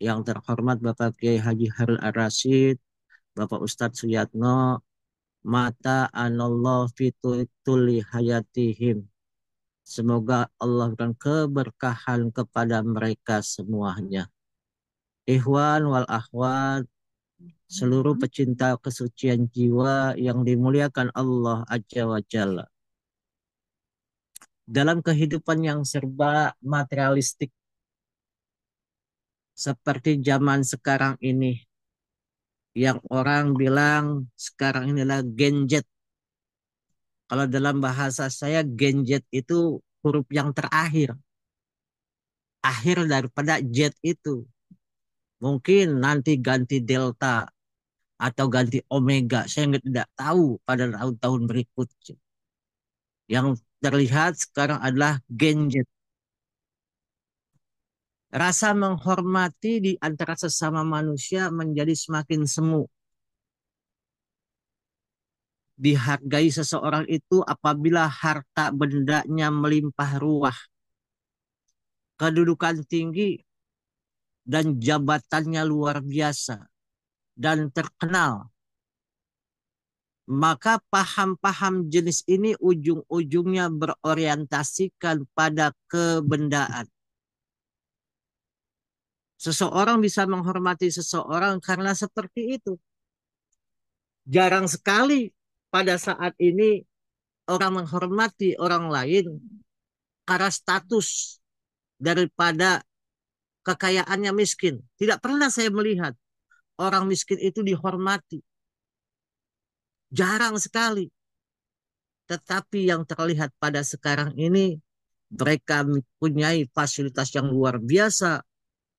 yang terhormat Bapak Kiai Haji Harun Ar-Rasyid, Bapak Ustadz Suyatno, mata anallah fituli hayatihim. Semoga Allah berikan keberkahan kepada mereka semuanya. Ikhwan wal akhwat, seluruh pecinta kesucian jiwa yang dimuliakan Allah Azza wa Jalla. Dalam kehidupan yang serba materialistik seperti zaman sekarang ini, yang orang bilang sekarang inilah genjet. Kalau dalam bahasa saya genjet itu huruf yang terakhir, akhir daripada jet itu. Mungkin nanti ganti delta atau ganti omega, saya tidak tahu pada tahun-tahun berikutnya. Yang terlihat sekarang adalah genjet. Rasa menghormati di antara sesama manusia menjadi semakin semu. Dihargai seseorang itu apabila harta bendanya melimpah ruah, kedudukan tinggi, dan jabatannya luar biasa dan terkenal. Maka paham-paham jenis ini ujung-ujungnya berorientasikan pada kebendaan. Seseorang bisa menghormati seseorang karena seperti itu. Jarang sekali pada saat ini orang menghormati orang lain karena status daripada kekayaannya miskin. Tidak pernah saya melihat orang miskin itu dihormati. Jarang sekali. Tetapi yang terlihat pada sekarang ini, mereka mempunyai fasilitas yang luar biasa,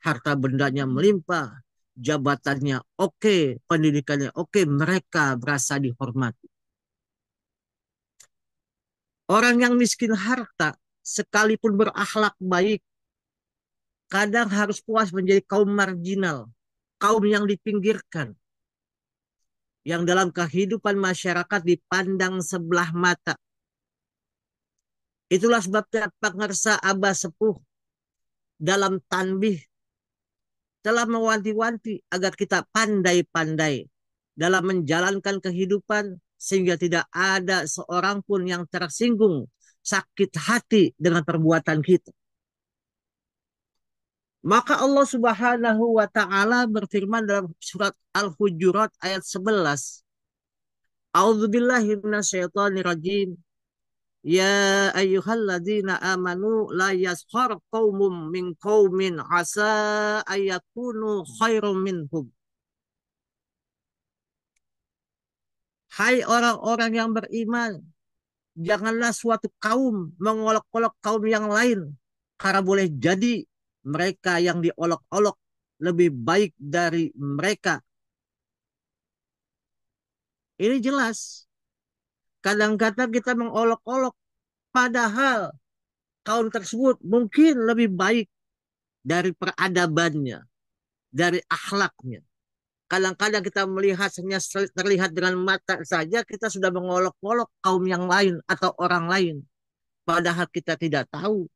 harta bendanya melimpah, jabatannya oke, pendidikannya oke, mereka merasa dihormati. Orang yang miskin harta, sekalipun berakhlak baik, kadang harus puas menjadi kaum marginal, kaum yang dipinggirkan, yang dalam kehidupan masyarakat dipandang sebelah mata. Itulah sebabnya pengersa Abah Sepuh dalam tanbih telah mewanti-wanti agar kita pandai-pandai dalam menjalankan kehidupan sehingga tidak ada seorang pun yang tersinggung, sakit hati dengan perbuatan kita. Maka Allah Subhanahu wa taala berfirman dalam surat Al-Hujurat ayat 11. A'udzubillahi minasyaitonirrajim. Ya ayyuhalladzina amanu la yaskhar qaumum min qaumin asa ayakunu khairum minhum. Hai orang-orang yang beriman, janganlah suatu kaum mengolok-olok kaum yang lain, karena boleh jadi mereka yang diolok-olok lebih baik dari mereka. Ini jelas. Kadang-kadang kita mengolok-olok, padahal kaum tersebut mungkin lebih baik dari peradabannya, dari akhlaknya. Kadang-kadang kita melihat hanya terlihat dengan mata saja, kita sudah mengolok-olok kaum yang lain atau orang lain. Padahal kita tidak tahu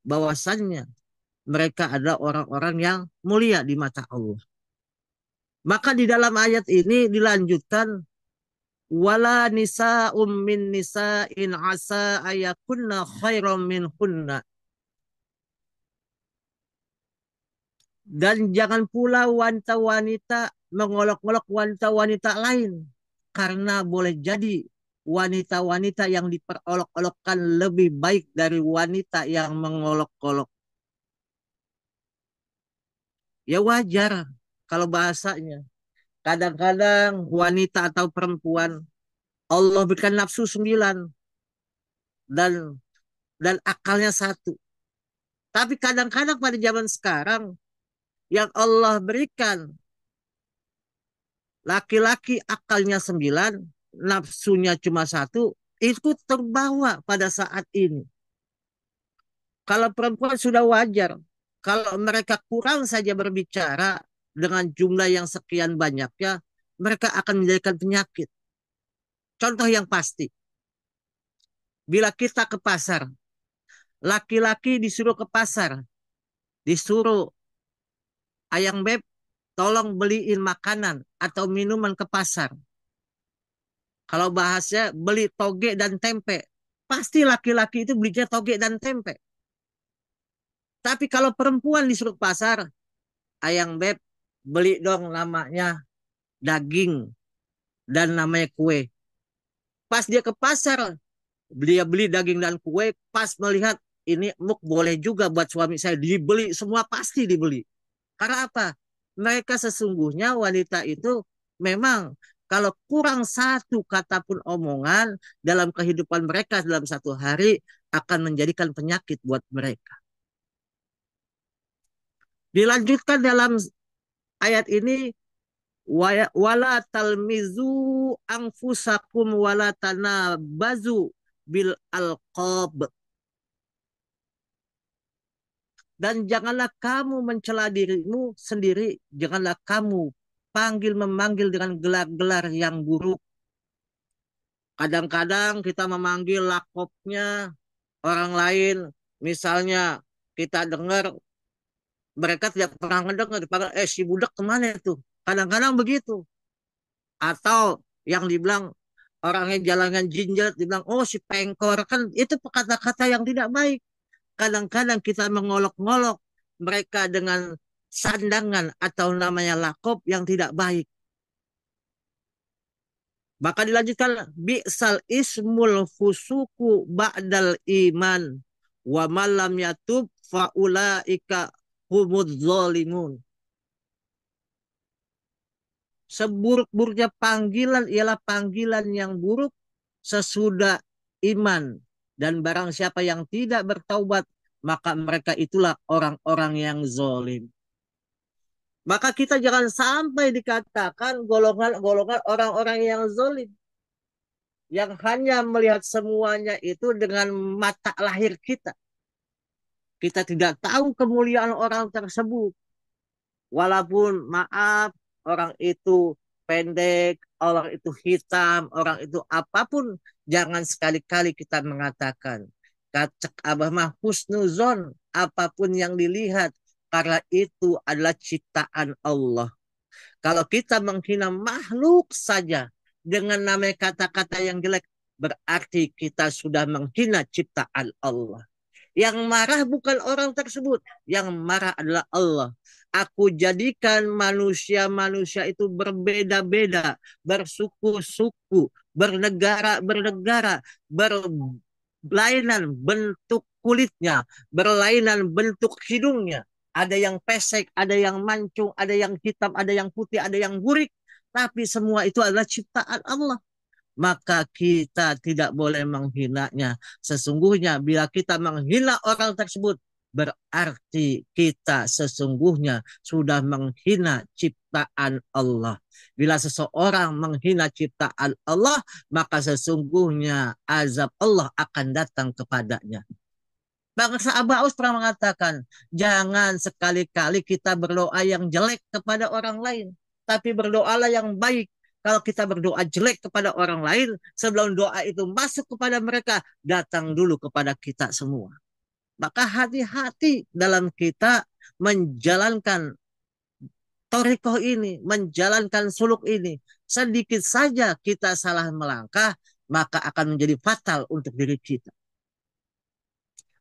bahwasannya mereka adalah orang-orang yang mulia di mata Allah. Maka di dalam ayat ini dilanjutkan wala nisa'um min nisa'in asa ayakunna khairam min hunna. Dan jangan pula wanita-wanita mengolok-olok wanita-wanita lain. Karena boleh jadi wanita-wanita yang diperolok-olokkan lebih baik dari wanita yang mengolok-olok. Ya wajar kalau bahasanya. Kadang-kadang wanita atau perempuan Allah berikan nafsu 9 dan akalnya 1. Tapi kadang-kadang pada zaman sekarang yang Allah berikan laki-laki akalnya 9, nafsunya cuma 1, itu terbawa pada saat ini. Kalau perempuan sudah wajar, kalau mereka kurang saja berbicara dengan jumlah yang sekian banyaknya, mereka akan menjadikan penyakit. Contoh yang pasti, bila kita ke pasar, laki-laki disuruh ke pasar, disuruh ayang beb, tolong beliin makanan atau minuman ke pasar. Kalau bahasnya beli toge dan tempe. Pasti laki-laki itu belinya toge dan tempe. Tapi kalau perempuan disuruh ke pasar, ayang beb, beli dong namanya daging dan namanya kue. Pas dia ke pasar, dia beli daging dan kue, pas melihat ini muk boleh juga buat suami saya dibeli, semua pasti dibeli. Karena apa? Mereka sesungguhnya wanita itu memang kalau kurang satu kata pun omongan dalam kehidupan mereka dalam satu hari akan menjadikan penyakit buat mereka. Dilanjutkan dalam ayat ini, wala talmizu anfusakum wala tanabazu bil alqab. Dan janganlah kamu mencela dirimu sendiri, janganlah kamu panggil memanggil dengan gelar-gelar yang buruk. Kadang-kadang kita memanggil lakopnya orang lain, misalnya kita dengar mereka tidak pernah mendengar dipanggil, si budak kemana itu? Kadang-kadang begitu. Atau yang dibilang orangnya jalangan jinjat, dibilang, oh si pengkor. Kan itu kata-kata yang tidak baik. Kadang-kadang kita mengolok-ngolok mereka dengan sandangan atau namanya lakop yang tidak baik. Maka dilanjutkan, bi'sal ismul fusuku ba'dal iman wa malam yatub faulaika humud zalimun. Seburuk-buruknya panggilan ialah panggilan yang buruk sesudah iman. Dan barang siapa yang tidak bertaubat, maka mereka itulah orang-orang yang zolim. Maka kita jangan sampai dikatakan golongan-golongan orang-orang yang zolim. Yang hanya melihat semuanya itu dengan mata lahir kita. Kita tidak tahu kemuliaan orang tersebut. Walaupun maaf, orang itu pendek, orang itu hitam, orang itu apapun, jangan sekali-kali kita mengatakan. Kacek abah mah husnuzon, apapun yang dilihat, karena itu adalah ciptaan Allah. Kalau kita menghina makhluk saja dengan namanya kata-kata yang jelek, berarti kita sudah menghina ciptaan Allah. Yang marah bukan orang tersebut, yang marah adalah Allah. Aku jadikan manusia-manusia itu berbeda-beda, bersuku-suku, bernegara-bernegara, berlainan bentuk kulitnya, berlainan bentuk hidungnya. Ada yang pesek, ada yang mancung, ada yang hitam, ada yang putih, ada yang burik. Tapi semua itu adalah ciptaan Allah. Maka kita tidak boleh menghinanya. Sesungguhnya bila kita menghina orang tersebut, berarti kita sesungguhnya sudah menghina ciptaan Allah. Bila seseorang menghina ciptaan Allah, maka sesungguhnya azab Allah akan datang kepadanya. Bangsa Abaus pernah mengatakan, jangan sekali-kali kita berdoa yang jelek kepada orang lain, tapi berdoalah yang baik. Kalau kita berdoa jelek kepada orang lain, sebelum doa itu masuk kepada mereka, datang dulu kepada kita semua. Maka hati-hati dalam kita menjalankan torikoh ini, menjalankan suluk ini. Sedikit saja kita salah melangkah, maka akan menjadi fatal untuk diri kita.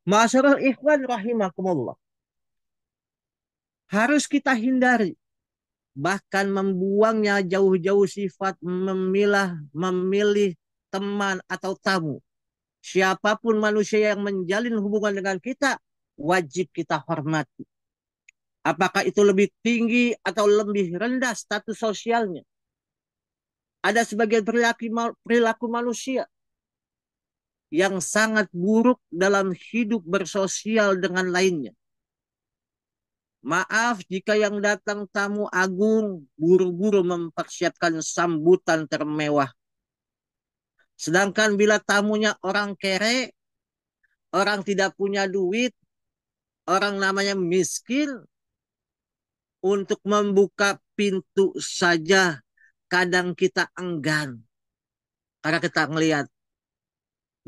Masyarul ikhwan rahimakumullah. Harus kita hindari. Bahkan membuangnya jauh-jauh sifat memilih teman atau tamu. Siapapun manusia yang menjalin hubungan dengan kita, wajib kita hormati. Apakah itu lebih tinggi atau lebih rendah status sosialnya. Ada sebagian perilaku manusia yang sangat buruk dalam hidup bersosial dengan lainnya. Maaf jika yang datang tamu agung buru-buru mempersiapkan sambutan termewah. Sedangkan bila tamunya orang kere, orang tidak punya duit, orang namanya miskin, untuk membuka pintu saja kadang kita enggan. Karena kita ngelihat,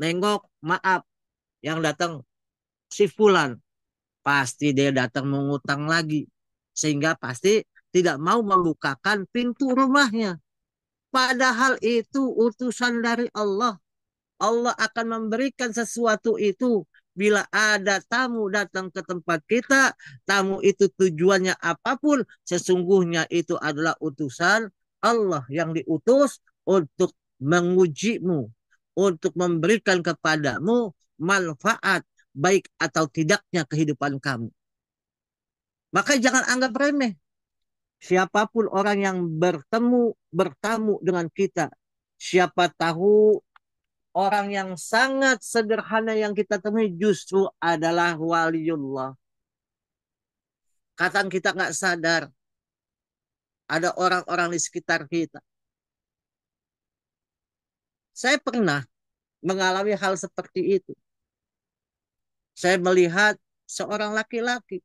nengok, maaf, yang datang si Fulan. Pasti dia datang mengutang lagi. Sehingga pasti tidak mau membukakan pintu rumahnya. Padahal itu utusan dari Allah. Allah akan memberikan sesuatu itu bila ada tamu datang ke tempat kita, tamu itu tujuannya apapun, sesungguhnya itu adalah utusan Allah yang diutus untuk mengujimu, untuk memberikan kepadamu manfaat baik atau tidaknya kehidupan kamu. Maka jangan anggap remeh siapapun orang yang bertamu dengan kita. Siapa tahu orang yang sangat sederhana yang kita temui justru adalah waliullah. Kadang kita nggak sadar ada orang-orang di sekitar kita. Saya pernah mengalami hal seperti itu. Saya melihat seorang laki-laki.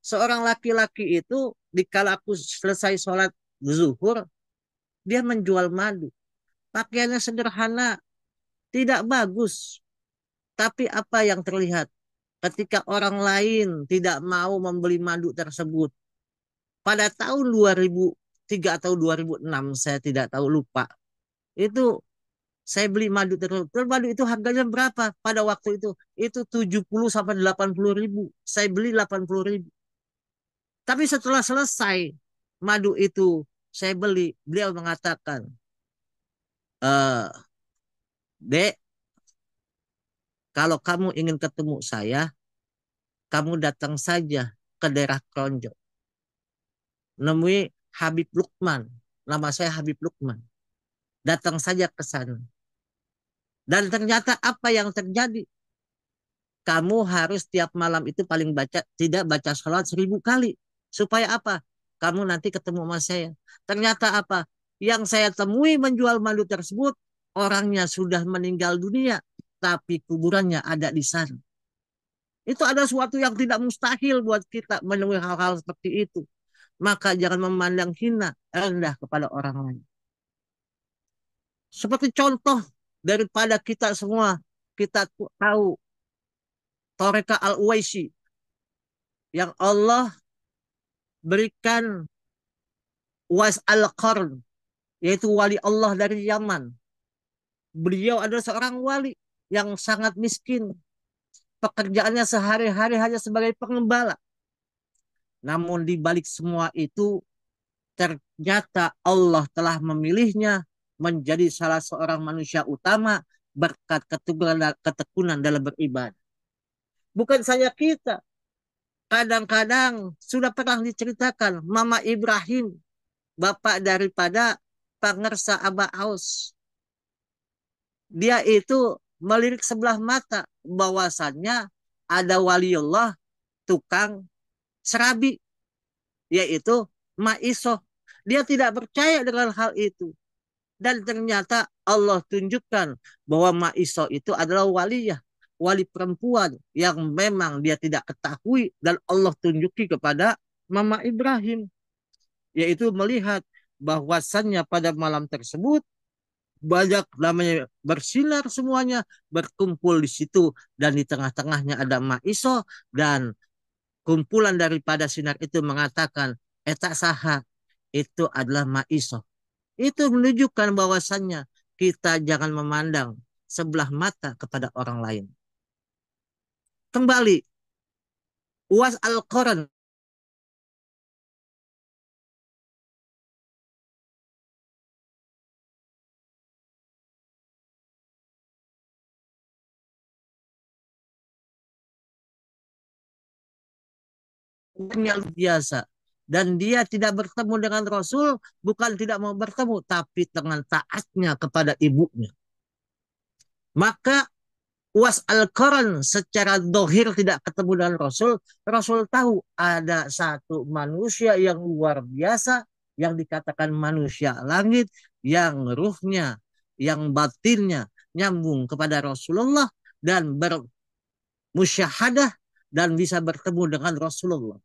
Seorang laki-laki itu dikala aku selesai sholat zuhur, dia menjual madu. Pakaiannya sederhana, tidak bagus. Tapi apa yang terlihat? Ketika orang lain tidak mau membeli madu tersebut, pada tahun 2003 atau 2006 saya tidak tahu lupa. Itu saya beli madu terus. Madu itu harganya berapa pada waktu itu? Itu 70 sampai 80 ribu. Saya beli 80 ribu. Tapi setelah selesai madu itu saya beli, beliau mengatakan, Dek, kalau kamu ingin ketemu saya, kamu datang saja ke daerah Kronjo. Nemui Habib Lukman. Nama saya Habib Lukman. Datang saja ke sana. Dan ternyata apa yang terjadi? Kamu harus tiap malam itu paling tidak baca sholat 1000 kali. Supaya apa? Kamu nanti ketemu sama saya. Ternyata apa? Yang saya temui menjual madu tersebut, orangnya sudah meninggal dunia. Tapi kuburannya ada di sana. Itu ada sesuatu yang tidak mustahil buat kita menemui hal-hal seperti itu. Maka jangan memandang hina, rendah kepada orang lain. Seperti contoh daripada kita semua, kita tahu Toreka Al-Uwaisi yang Allah berikan Uwais Al-Qarn, yaitu wali Allah dari Yaman. Beliau adalah seorang wali yang sangat miskin. Pekerjaannya sehari-hari hanya sebagai pengembala. Namun di balik semua itu, ternyata Allah telah memilihnya menjadi salah seorang manusia utama berkat ketekunan dalam beribadah. Bukan saja kita. Kadang-kadang sudah pernah diceritakan Mama Ibrahim, bapak daripada Pangersa Aba Aus. Dia itu melirik sebelah mata bahwasannya ada waliullah tukang serabi, yaitu Maiso. Dia tidak percaya dengan hal itu. Dan ternyata Allah tunjukkan bahwa Maiso itu adalah waliyah, wali perempuan yang memang dia tidak ketahui dan Allah tunjuki kepada Mama Ibrahim, yaitu melihat bahwasannya pada malam tersebut banyak namanya bersinar semuanya berkumpul di situ dan di tengah-tengahnya ada Maiso dan kumpulan daripada sinar itu mengatakan eta saha, itu adalah Maiso. Itu menunjukkan bahwasannya kita jangan memandang sebelah mata kepada orang lain. Kembali, Uwas Al-Qarn yang biasa. Dan dia tidak bertemu dengan Rasul, bukan tidak mau bertemu, tapi dengan taatnya kepada ibunya. Maka Uwas Al-Qarn secara dohir tidak ketemu dengan Rasul. Rasul tahu ada satu manusia yang luar biasa, yang dikatakan manusia langit, yang ruhnya, yang batinnya nyambung kepada Rasulullah dan bermusyahadah dan bisa bertemu dengan Rasulullah.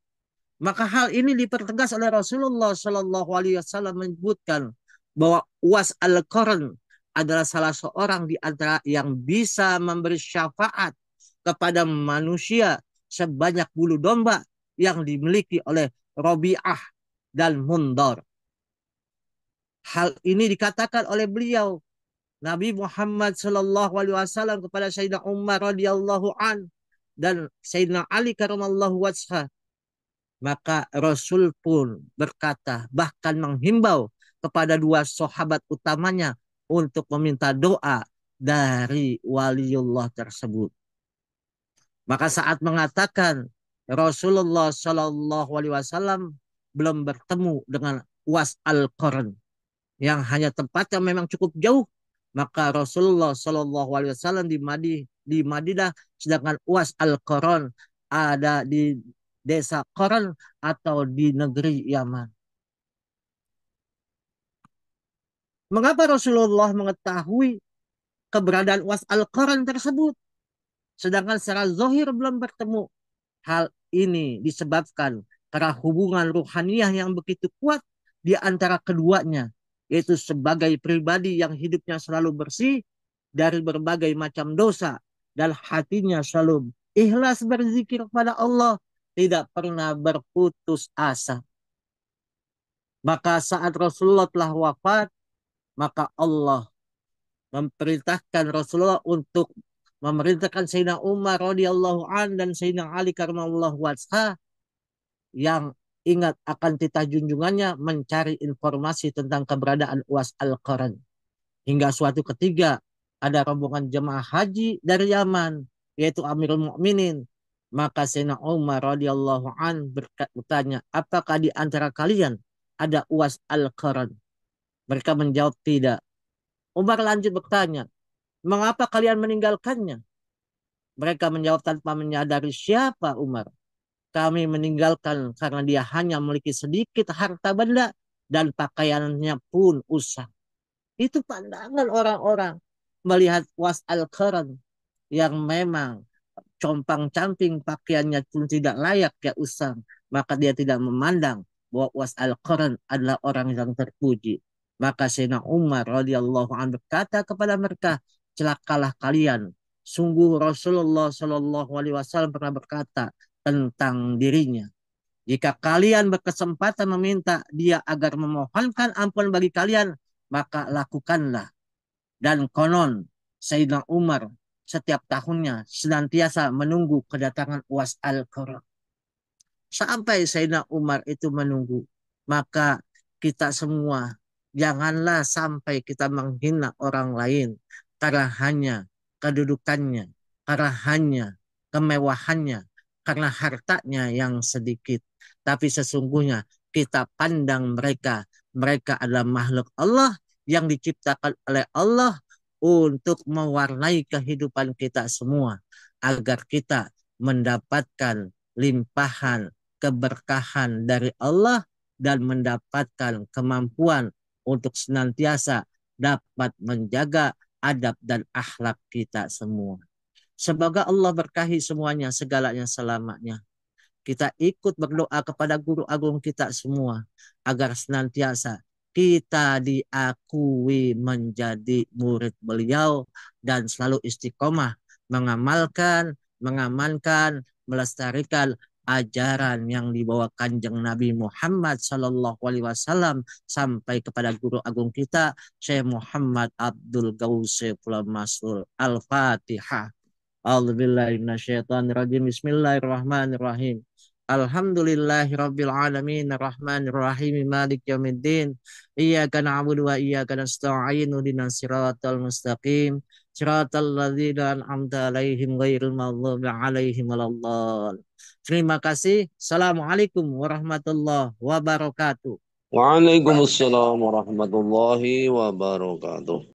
Maka hal ini dipertegas oleh Rasulullah Shallallahu Alaihi Wasallam menyebutkan bahwa Uwas Al-Qarn adalah salah seorang di antara yang bisa memberi syafaat kepada manusia sebanyak bulu domba yang dimiliki oleh Rabi'ah, dan Mundar. Hal ini dikatakan oleh beliau Nabi Muhammad Shallallahu Alaihi Wasallam kepada Sayyidina Umar radhiyallahu an dan Sayyidina Ali karamallahu wajhah. Maka Rasul pun berkata, bahkan menghimbau kepada dua sahabat utamanya untuk meminta doa dari waliullah tersebut. Maka saat mengatakan Rasulullah Shallallahu Alaihi Wasallam belum bertemu dengan Uwais Al-Qarn yang hanya tempatnya memang cukup jauh, maka Rasulullah Shallallahu Alaihi Wasallam di Madinah, sedangkan Uwais Al-Qarn ada di desa Qarn atau di negeri Yaman. Mengapa Rasulullah mengetahui keberadaan Uwais Al-Qarn tersebut, sedangkan secara zahir belum bertemu? Hal ini disebabkan karena hubungan ruhaniyah yang begitu kuat di antara keduanya, yaitu sebagai pribadi yang hidupnya selalu bersih dari berbagai macam dosa dan hatinya selalu ikhlas berzikir kepada Allah, tidak pernah berputus asa. Maka saat Rasulullah telah wafat, maka Allah memerintahkan Rasulullah untuk memerintahkan Sayyidina Umar radhiyallahu an dan Sayyidina Ali karamallahu wajhah yang ingat akan titah junjungannya mencari informasi tentang keberadaan Uwais Al-Qarn. Hingga suatu ketiga ada rombongan jemaah haji dari Yaman, yaitu Amirul Mukminin. Maka Sayyidina Umar radhiyallahu an bertanya, apakah di antara kalian ada Uwais Al-Qarn? Mereka menjawab tidak. Umar lanjut bertanya, mengapa kalian meninggalkannya? Mereka menjawab tanpa menyadari siapa Umar. Kami meninggalkan karena dia hanya memiliki sedikit harta benda dan pakaiannya pun usang. Itu pandangan orang-orang melihat Was Al-Qarn yang memang compang-camping, pakaiannya pun tidak layak, ya usang. Maka dia tidak memandang bahwa Was Al-Qarn adalah orang yang terpuji. Maka Sayyidina Umar radhiyallahu anhu berkata kepada mereka, celakalah kalian. Sungguh Rasulullah Shallallahu Alaihi Wasallam pernah berkata tentang dirinya, jika kalian berkesempatan meminta dia agar memohonkan ampun bagi kalian, maka lakukanlah. Dan konon Sayyidina Umar setiap tahunnya senantiasa menunggu kedatangan Uwais Al-Qarn. Sampai Sayyidina Umar itu menunggu, maka kita semua janganlah sampai kita menghina orang lain karena hanya kedudukannya, karena hanya kemewahannya, karena hartanya yang sedikit. Tapi sesungguhnya kita pandang mereka, mereka adalah makhluk Allah yang diciptakan oleh Allah untuk mewarnai kehidupan kita semua, agar kita mendapatkan limpahan keberkahan dari Allah dan mendapatkan kemampuan untuk senantiasa dapat menjaga adab dan akhlak kita semua. Semoga Allah berkahi semuanya, segalanya selamanya. Kita ikut berdoa kepada guru agung kita semua agar senantiasa kita diakui menjadi murid beliau dan selalu istiqomah mengamalkan, mengamankan, melestarikan ajaran yang dibawa Kanjeng Nabi Muhammad Sallallahu Alaihi Wasallam sampai kepada guru agung kita Syekh Muhammad Abdul Gausi Pulau Masul. Al-Fatihah. A'udzubillahi minasyaitonirrajim. Bismillahirrahmanirrahim. Alhamdulillahirabbil alamin arrahmanir rahim maliki yaumiddin. Iyyaka na'budu wa iyyaka nasta'in ihdinas siratal mustaqim. Siratal ladzina an'amta 'alaihim ghairil maghdubi 'alaihim waladdallin. Terima kasih. Assalamualaikum warahmatullahi wabarakatuh. Waalaikumsalam warahmatullahi wabarakatuh.